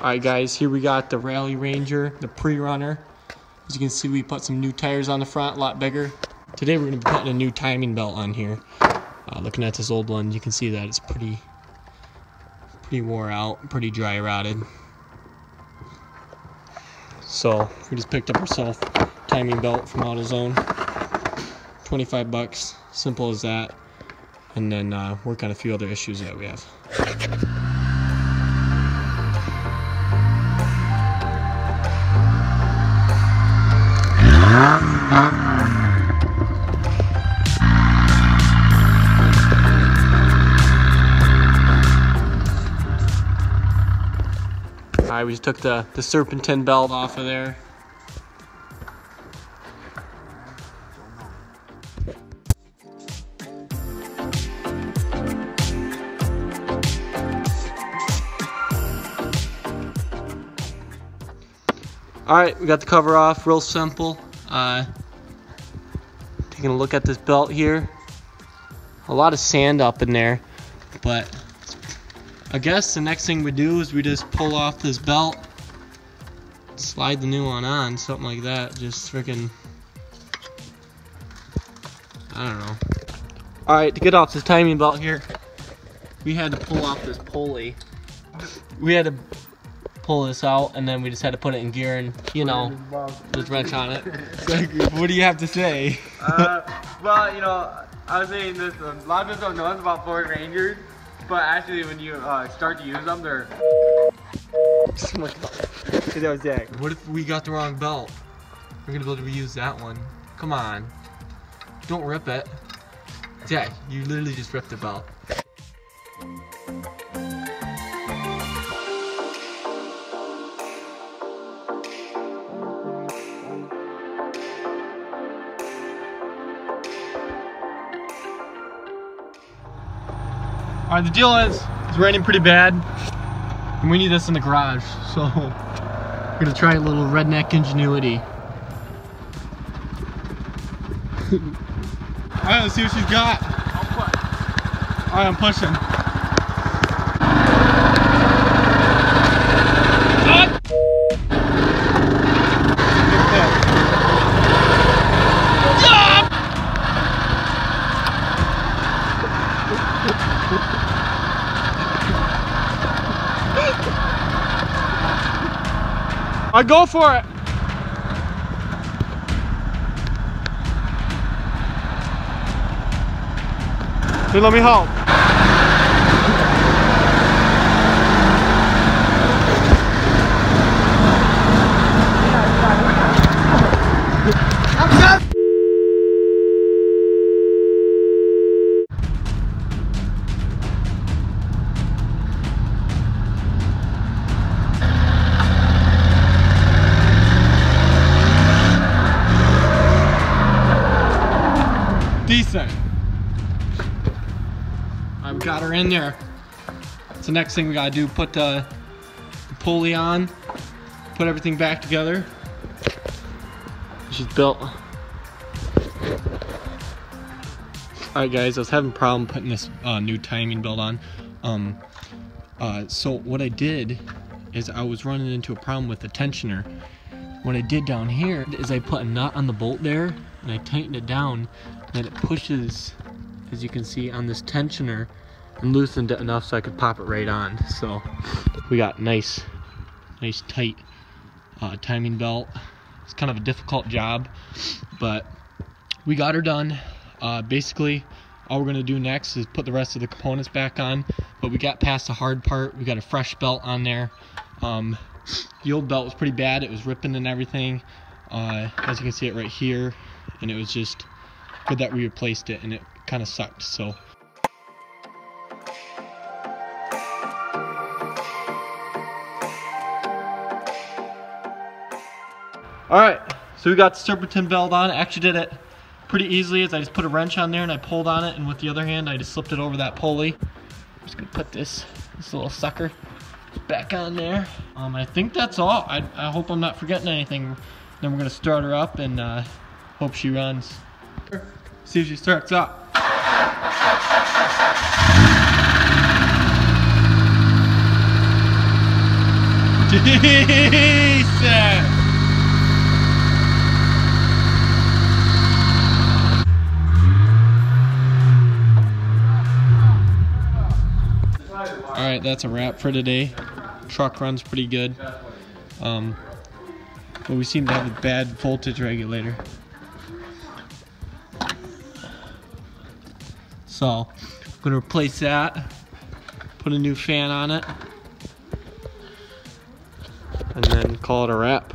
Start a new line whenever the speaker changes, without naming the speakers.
Alright guys, here we got the Rally Ranger, the pre-runner. As you can see, we put some new tires on the front, a lot bigger. Today we're going to be putting a new timing belt on here. Looking at this old one, you can see that it's pretty wore out, pretty dry rotted. So we just picked up ourselves timing belt from AutoZone. 25 bucks, simple as that. And then work on a few other issues that we have. Alright, we just took the serpentine belt off of there. Alright, we got the cover off, real simple. Taking a look at this belt here. A lot of sand up in there, but I guess the next thing we do is we just pull off this belt, slide the new one on, something like that. Just freaking, I don't know. Alright, to get off this timing belt here, we had to pull off this pulley. We had to pull this out, and then we just had to put it in gear and, you know, just wrench on it. What do you have to say?
Well, you know, I was saying this, a lot of people don't know this about Ford Rangers, but actually when you start to use them, they're... That was Jack.
What if we got the wrong belt? We're gonna be able to reuse that one. Come on. Don't rip it. Jack, you literally just ripped the belt. Alright, the deal is, it's raining pretty bad, and we need this in the garage, so we're gonna try a little redneck ingenuity. Alright, let's see what she's got.
I'll push.
Alright, I'm pushing. I go for it. Hey, let me help. Decent. I've got her in there. It's the next thing we gotta do, put the pulley on, put everything back together. She's built. Alright guys, I was having a problem putting this new timing belt on. So what I did is I was running into a problem with the tensioner. What I did down here is I put a nut on the bolt there and I tightened it down, and it pushes, as you can see, on this tensioner and loosened it enough so I could pop it right on. So we got nice tight timing belt. It's kind of a difficult job, but we got her done. Basically all we're gonna do next is put the rest of the components back on, but we got past the hard part. We got a fresh belt on there. The old belt was pretty bad. It was ripping and everything. As you can see it right here, and it was just good that we replaced it, and it kind of sucked. So alright, so we got the serpentine belt on. I actually did it pretty easily, as I just put a wrench on there and I pulled on it, and with the other hand I just slipped it over that pulley. I'm just gonna put this little sucker back on there. I think that's all. I hope I'm not forgetting anything. Then we're gonna start her up and hope she runs. See if she starts up. Jesus! Alright, that's a wrap for today. Truck runs pretty good. But we seem to have a bad voltage regulator. So, I'm gonna replace that, put a new fan on it, and then call it a wrap.